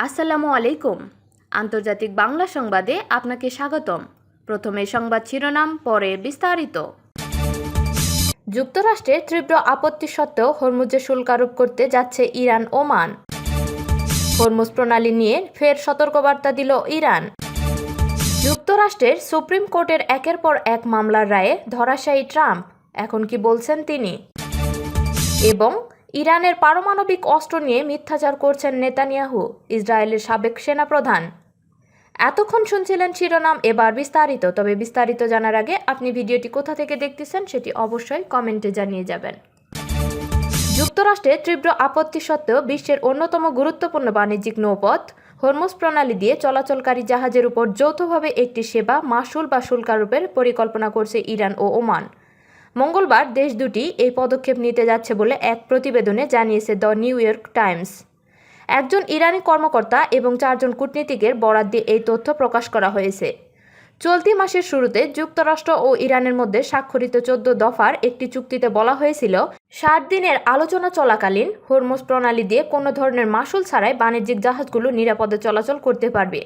আসসালামু আলাইকুম। আন্তর্জাতিক বাংলা সংবাদে আপনাকে স্বাগতম। প্রথমে সংবাদ শিরোনাম, পরে বিস্তারিত। যুক্তরাষ্ট্রের তীব্র আপত্তি সত্ত্বেও হরমুজে শুল্ক আরোপ করতে যাচ্ছে ইরান, ওমান। হরমুজ প্রণালী নিয়ে ফের সতর্কবার্তা দিল ইরান। যুক্তরাষ্ট্রের সুপ্রিম কোর্টের একের পর এক মামলার রায়ে ধরাশায়ী ট্রাম্প, এখন কি বলছেন তিনি? এবং ইরানের পারমাণবিক অস্ত্র নিয়ে মিথ্যাচার করছেন নেতানিয়াহু, ইসরায়েলের সাবেক সেনাপ্রধান। এতক্ষণ শুনছিলেন শিরোনাম, এবার বিস্তারিত। তবে বিস্তারিত জানার আগে আপনি ভিডিওটি কোথা থেকে দেখতেছেন সেটি অবশ্যই কমেন্টে জানিয়ে যাবেন। যুক্তরাষ্ট্রের তীব্র আপত্তি সত্ত্বেও বিশ্বের অন্যতম গুরুত্বপূর্ণ বাণিজ্যিক নৌপথ হরমুজ প্রণালী দিয়ে চলাচলকারী জাহাজের উপর যৌথভাবে একটি সেবা, মাশুল বা শুল্ক আরোপের পরিকল্পনা করছে ইরান ও ওমান। মঙ্গলবার দেশ দুটি এই পদক্ষেপ নিতে যাচ্ছে বলে এক প্রতিবেদনে জানিয়েছে দ্য নিউ ইয়র্ক টাইমস। একজন ইরানি কর্মকর্তা এবং 4 জন কূটনীতিকের বরাত দিয়ে এই তথ্য প্রকাশ করা হয়েছে। চলতি মাসের শুরুতে যুক্তরাষ্ট্র ও ইরানের মধ্যে স্বাক্ষরিত 14 দফার একটি চুক্তিতে বলা হয়েছিল 60 দিনের আলোচনা চলাকালীন হরমুজ প্রণালী দিয়ে কোনো ধরনের মাশুল ছাড়াই বাণিজ্যিক জাহাজগুলো নিরাপদে চলাচল করতে পারবে।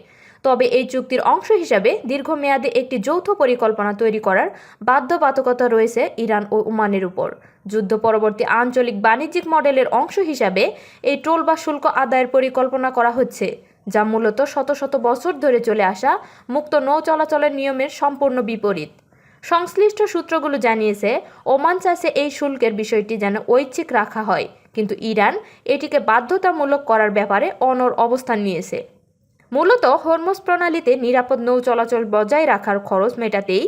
তবে এই চুক্তির অংশ হিসাবে দীর্ঘমেয়াদে একটি যৌথ পরিকল্পনা তৈরি করার বাধ্যবাধকতা রয়েছে ইরান ও ওমানের উপর। যুদ্ধ পরবর্তী আঞ্চলিক বাণিজ্যিক মডেলের অংশ হিসাবে এই টোল বা শুল্ক আদায়ের পরিকল্পনা করা হচ্ছে, যা মূলত শত শত বছর ধরে চলে আসা মুক্ত নৌ চলাচলের নিয়মের সম্পূর্ণ বিপরীত। সংশ্লিষ্ট সূত্রগুলো জানিয়েছে, ওমান চাইছে এই শুল্কের বিষয়টি যেন ঐচ্ছিক রাখা হয়, কিন্তু ইরান এটিকে বাধ্যতামূলক করার ব্যাপারে অনড় অবস্থান নিয়েছে। মূলত হরমুজ প্রণালীতে নিরাপদ নৌ চলাচল বজায় রাখার খরচ মেটাতেই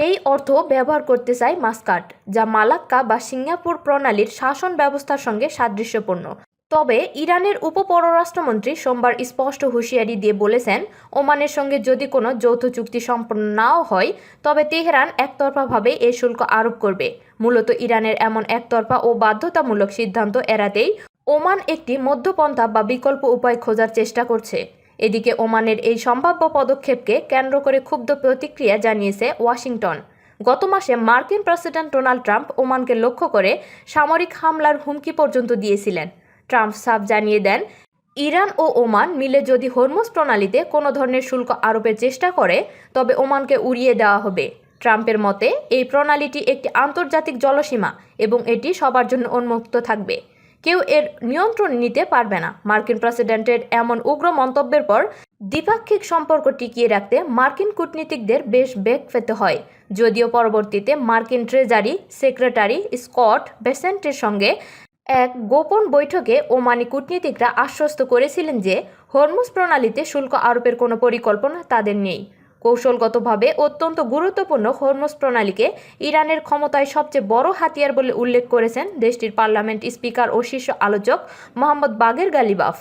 এই অর্থ ব্যবহার করতে চায় মাস্কাট, যা মালাক্কা বা সিঙ্গাপুর প্রণালীর শাসন ব্যবস্থার সঙ্গে সাদৃশ্যপূর্ণ। তবে ইরানের উপপররাষ্ট্রমন্ত্রী সোমবার স্পষ্ট হুঁশিয়ারি দিয়ে বলেছেন, ওমানের সঙ্গে যদি কোনো যৌথ চুক্তি সম্পন্ন নাও হয়, তবে তেহরান একতরফাভাবে এই শুল্ক আরোপ করবে। মূলত ইরানের এমন একতরফা ও বাধ্যতামূলক সিদ্ধান্ত এড়াতেই ওমান একটি মধ্যপন্থা বা বিকল্প উপায় খোঁজার চেষ্টা করছে। এদিকে ওমানের এই সম্ভাব্য পদক্ষেপকে কেন্দ্র করে ক্ষুব্ধ প্রতিক্রিয়া জানিয়েছে ওয়াশিংটন। গত মাসে মার্কিন প্রেসিডেন্ট ডোনাল্ড ট্রাম্প ওমানকে লক্ষ্য করে সামরিক হামলার হুমকি পর্যন্ত দিয়েছিলেন। ট্রাম্প সাফ জানিয়ে দেন, ইরান ও ওমান মিলে যদি হরমুজ প্রণালীতে কোনো ধরনের শুল্ক আরোপের চেষ্টা করে, তবে ওমানকে উড়িয়ে দেওয়া হবে। ট্রাম্পের মতে এই প্রণালীটি একটি আন্তর্জাতিক জলসীমা এবং এটি সবার জন্য উন্মুক্ত থাকবে। কেউ এর নিয়ন্ত্রণ নিতে পারবে না। মার্কিন প্রেসিডেন্টের এমন উগ্র মন্তব্যের পর দ্বিপাক্ষিক সম্পর্ক টিকিয়ে রাখতে মার্কিন কূটনীতিকদের বেশ বেগ পেতে হয়। যদিও পরবর্তীতে মার্কিন ট্রেজারি সেক্রেটারি স্কট বেসেন্টের সঙ্গে এক গোপন বৈঠকে ওমানি কূটনীতিকরা আশ্বস্ত করেছিলেন যে হরমুজ প্রণালীতে শুল্ক আরোপের কোনো পরিকল্পনা তাদের নেই। কৌশলগতভাবে অত্যন্ত গুরুত্বপূর্ণ হরমুজ প্রণালীকে ইরানের ক্ষমতায় সবচেয়ে বড় হাতিয়ার বলে উল্লেখ করেছেন দেশটির পার্লামেন্ট স্পিকার ও শীর্ষ আলোচক মোহাম্মদ বাগের গালিবাফ।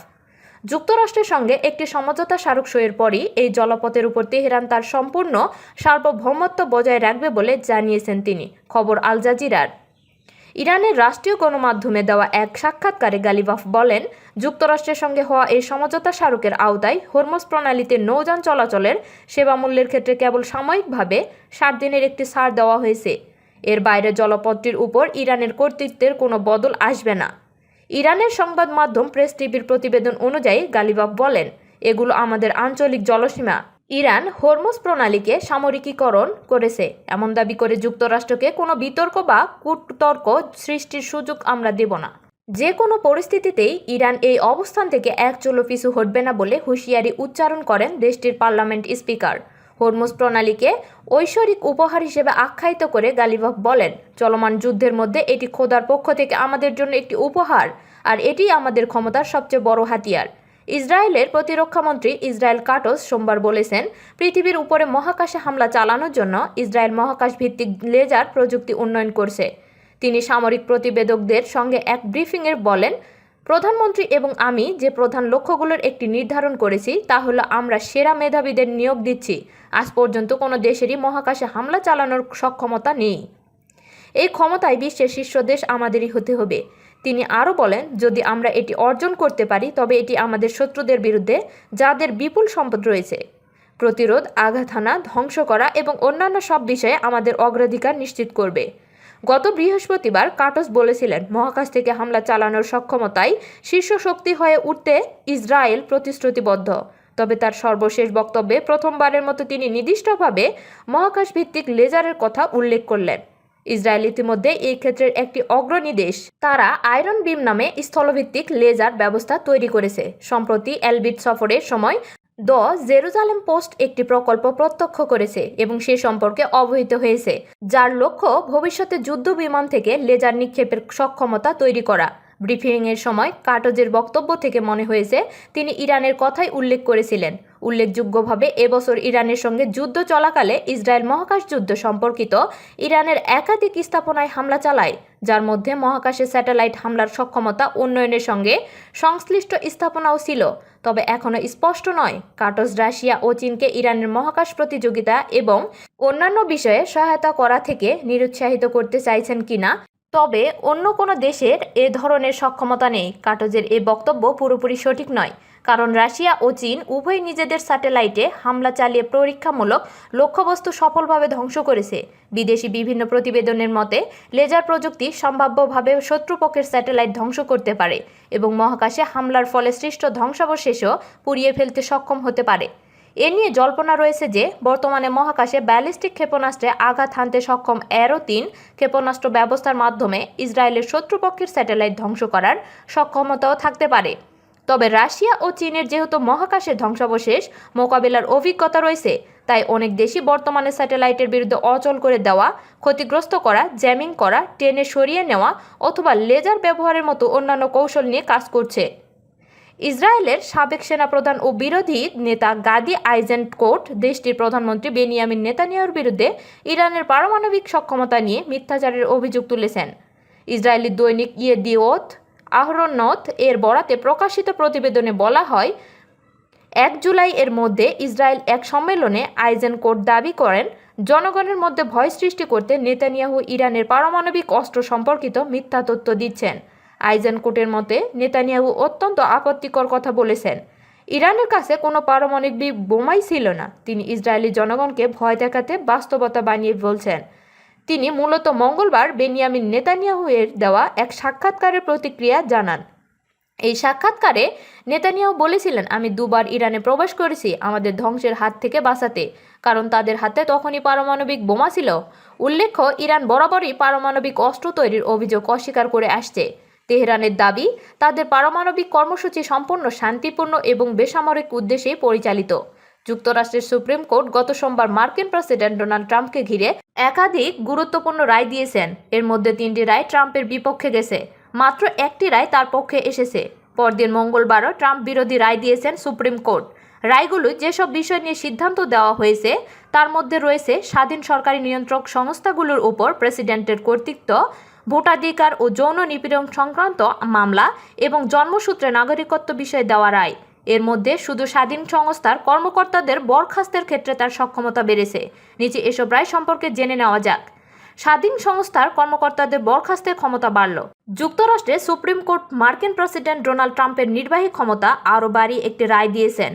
যুক্তরাষ্ট্রের সঙ্গে একটি সমঝোতা স্মারক সইয়ের পরই এই জলপথের উপর তেহরান তার সম্পূর্ণ সার্বভৌমত্ব বজায় রাখবে বলে জানিয়েছেন তিনি। খবর আল জাজিরার। ইরানের রাষ্ট্রীয় গণমাধ্যমে দেওয়া এক সাক্ষাৎকারে গালিবাফ বলেন, যুক্তরাষ্ট্রের সঙ্গে হওয়া এই সমঝোতা স্মারকের আওতায় হরমুজ প্রণালীতে নৌযান চলাচলের সেবা মূল্যের ক্ষেত্রে কেবল সাময়িকভাবে 60 দিনের একটি ছাড় দেওয়া হয়েছে। এর বাইরে জলপথটির উপর ইরানের কর্তৃত্বের কোনো বদল আসবে না। ইরানের সংবাদ মাধ্যম প্রেস টিভির প্রতিবেদন অনুযায়ী গালিবাফ বলেন, এগুলো আমাদের আঞ্চলিক জলসীমা। ইরান হরমুজ প্রণালীকে সামরিকীকরণ করেছে এমন দাবি করে যুক্তরাষ্ট্রকে কোনো বিতর্ক বা কূটতর্ক সৃষ্টির সুযোগ আমরা দেব না। যে কোনো পরিস্থিতিতেই ইরান এই অবস্থান থেকে এক চুলো পিছু হটবে না বলে হুঁশিয়ারি উচ্চারণ করেন দেশটির পার্লামেন্ট স্পিকার। হরমুজ প্রণালীকে ঐশ্বরিক উপহার হিসেবে আখ্যায়িত করে গালিবাফ বলেন, চলমান যুদ্ধের মধ্যে এটি খোদার পক্ষ থেকে আমাদের জন্য একটি উপহার, আর এটি আমাদের ক্ষমতার সবচেয়ে বড় হাতিয়ার। ইসরায়েলের প্রতিরক্ষামন্ত্রী ইসরায়েল কাটস সোমবার বলেছেন, পৃথিবীর উপরে মহাকাশে হামলা চালানোর জন্য ইসরায়েল মহাকাশ ভিত্তিক লেজার প্রযুক্তি উন্নয়ন করছে। তিনি সামরিক প্রতিবেদকদের সঙ্গে এক ব্রিফিংয়ে বলেন, প্রধানমন্ত্রী এবং আমি যে প্রধান লক্ষ্যগুলোর একটি নির্ধারণ করেছি তা হলো আমরা সেরা মেধাবীদের নিয়োগ দিচ্ছি। আজ পর্যন্ত কোনো দেশেরই মহাকাশে হামলা চালানোর সক্ষমতা নেই। এই ক্ষমতায় বিশ্বের শীর্ষ দেশ আমাদেরই হতে হবে। তিনি আরও বলেন, যদি আমরা এটি অর্জন করতে পারি তবে এটি আমাদের শত্রুদের বিরুদ্ধে, যাদের বিপুল সম্পদ রয়েছে, প্রতিরোধ, আঘাত হানা, ধ্বংস করা এবং অন্যান্য সব বিষয়ে আমাদের অগ্রাধিকার নিশ্চিত করবে। গত বৃহস্পতিবার কাটস বলেছিলেন, মহাকাশ থেকে হামলা চালানোর সক্ষমতায় শীর্ষ শক্তি হয়ে উঠতে ইসরায়েল প্রতিশ্রুতিবদ্ধ। তবে তার সর্বশেষ বক্তব্যে প্রথমবারের মতো তিনি নির্দিষ্টভাবে মহাকাশ ভিত্তিক লেজারের কথা উল্লেখ করলেন। ইসরায়েল ইতিমধ্যে এই ক্ষেত্রের একটি অগ্রণী দেশ। তারা আয়রন বিম নামে স্থলভিত্তিক লেজার ব্যবস্থা তৈরি করেছে। সম্প্রতি এলবিট সফরের সময় দ্য জেরুজালেম পোস্ট একটি প্রকল্প প্রত্যক্ষ করেছে এবং সে সম্পর্কে অবহিত হয়েছে, যার লক্ষ্য ভবিষ্যতে যুদ্ধ বিমান থেকে লেজার নিক্ষেপের সক্ষমতা তৈরি করা। ব্রিফিংয়ের সময় কাটজের বক্তব্য থেকে মনে হয়েছে তিনি ইরানের কথাই উল্লেখ করেছিলেন। উল্লেখযোগ্যভাবে এবছর ইরানের সঙ্গে যুদ্ধ চলাকালে ইসরায়েল মহাকাশ যুদ্ধ সম্পর্কিত ইরানের একাধিক স্থাপনায় হামলা চালায়, যার মধ্যে মহাকাশে স্যাটেলাইট হামলার সক্ষমতা উন্নয়নের সঙ্গে সংশ্লিষ্ট স্থাপনাও ছিল। তবে এখনও স্পষ্ট নয় কাটস রাশিয়া ও চীনকে ইরানের মহাকাশ প্রতিযোগিতা এবং অন্যান্য বিষয়ে সহায়তা করা থেকে নিরুৎসাহিত করতে চাইছেন কিনা। তবে অন্য কোনো দেশের এ ধরনের সক্ষমতা নেই। কাটজের এ বক্তব্য পুরোপুরি সঠিক নয়, কারণ রাশিয়া ও চীন উভয় নিজেদের স্যাটেলাইটে হামলা চালিয়ে পরীক্ষামূলক লক্ষ্যবস্তু সফলভাবে ধ্বংস করেছে। বিদেশি বিভিন্ন প্রতিবেদনের মতে লেজার প্রযুক্তি সম্ভাব্যভাবে শত্রুপক্ষের স্যাটেলাইট ধ্বংস করতে পারে এবং মহাকাশে হামলার ফলে সৃষ্ট ধ্বংসাবশেষও পুড়িয়ে ফেলতে সক্ষম হতে পারে। এ নিয়ে জল্পনা রয়েছে যে বর্তমানে মহাকাশে ব্যালিস্টিক ক্ষেপণাস্ত্রে আঘাত হানতে সক্ষম অ্যারো-3 ক্ষেপণাস্ত্র ব্যবস্থার মাধ্যমে ইসরায়েলের শত্রুপক্ষের স্যাটেলাইট ধ্বংস করার সক্ষমতাও থাকতে পারে। তবে রাশিয়া ও চীনের যেহেতু মহাকাশের ধ্বংসাবশেষ মোকাবিলার অভিজ্ঞতা রয়েছে, তাই অনেক দেশই বর্তমানে স্যাটেলাইটের বিরুদ্ধে অচল করে দেওয়া, ক্ষতিগ্রস্ত করা, জ্যামিং করা, টেনে সরিয়ে নেওয়া অথবা লেজার ব্যবহারের মতো অন্যান্য কৌশল নিয়ে কাজ করছে। ইসরায়েলের সাবেক সেনাপ্রধান ও বিরোধী নেতা গাদি আইজেনকোট দেশটির প্রধানমন্ত্রী বেনিয়ামিন নেতানিয়াহুর বিরুদ্ধে ইরানের পারমাণবিক সক্ষমতা নিয়ে মিথ্যাচারের অভিযোগ তুলেছেন। ইসরায়েলি দৈনিক ইয়েদিওত আহরোনোত এর বরাতে প্রকাশিত প্রতিবেদনে বলা হয়, 1 জুলাই এর মধ্যে ইসরায়েল এক সম্মেলনে আইজেনকোট দাবি করেন, জনগণের মধ্যে ভয় সৃষ্টি করতে নেতানিয়াহু ইরানের পারমাণবিক অস্ত্র সম্পর্কিত মিথ্যা তথ্য দিচ্ছেন। আইজেনকোটের মতে নেতানিয়াহু অত্যন্ত আপত্তিকর কথা বলেছেন। ইরানের কাছে কোনো পারমাণবিক বোমাই ছিল না। তিনি ইসরায়েলি জনগণকে ভয় দেখাতে বাস্তবতা বানিয়ে বলছেন। তিনি মূলত মঙ্গলবার বেনিয়ামিন নেতানিয়াহু এর দেওয়া এক সাক্ষাৎকারের প্রতিক্রিয়া জানান। এই সাক্ষাৎকারে নেতানিয়াহু বলেছিলেন, আমি দুবার ইরানে প্রবেশ করেছি আমাদের ধ্বংসের হাত থেকে বাঁচাতে, কারণ তাদের হাতে তখনই পারমাণবিক বোমা ছিল। উল্লেখ্য, ইরান বরাবরই পারমাণবিক অস্ত্র তৈরির অভিযোগ অস্বীকার করে আসছে। তেহরানের দাবি, তাদের পারমাণবিক কর্মসূচি সম্পূর্ণ শান্তিপূর্ণ এবং বেসামরিক উদ্দেশ্যেই পরিচালিত। যুক্তরাষ্ট্রের সুপ্রিম কোর্ট গত সোমবার মার্কিন প্রেসিডেন্ট ডোনাল্ড ট্রাম্পকে ঘিরে একাধিক গুরুত্বপূর্ণ রায় দিয়েছেন। এর মধ্যে 3টি রায় ট্রাম্পের বিপক্ষে গেছে, মাত্র একটি রায় তার পক্ষে এসেছে। পরদিন মঙ্গলবারও ট্রাম্প বিরোধী রায় দিয়েছেন সুপ্রিম কোর্ট। রায়গুলো যেসব বিষয় নিয়ে সিদ্ধান্ত দেওয়া হয়েছে তার মধ্যে রয়েছে স্বাধীন সরকারি নিয়ন্ত্রক সংস্থাগুলোর উপর প্রেসিডেন্টের কর্তৃত্ব, ভোটাধিকার ও যৌন নিপীড়ন সংক্রান্ত মামলা এবং জন্মসূত্রে নাগরিকত্ব বিষয়ে দেওয়া রায়। এর মধ্যে শুধু স্বাধীন সংস্থার কর্মকর্তাদের বরখাস্তের ক্ষেত্রে তার সক্ষমতা বেড়েছে। নিচে এসব রায় সম্পর্কে জেনে নেওয়া যাক। স্বাধীন সংস্থার কর্মকর্তাদের বরখাস্তের ক্ষমতা বাড়ল। যুক্তরাষ্ট্রে সুপ্রিম কোর্ট মার্কিন প্রেসিডেন্ট ডোনাল্ড ট্রাম্পের নির্বাহী ক্ষমতা আরও বাড়িয়ে একটি রায় দিয়েছেন।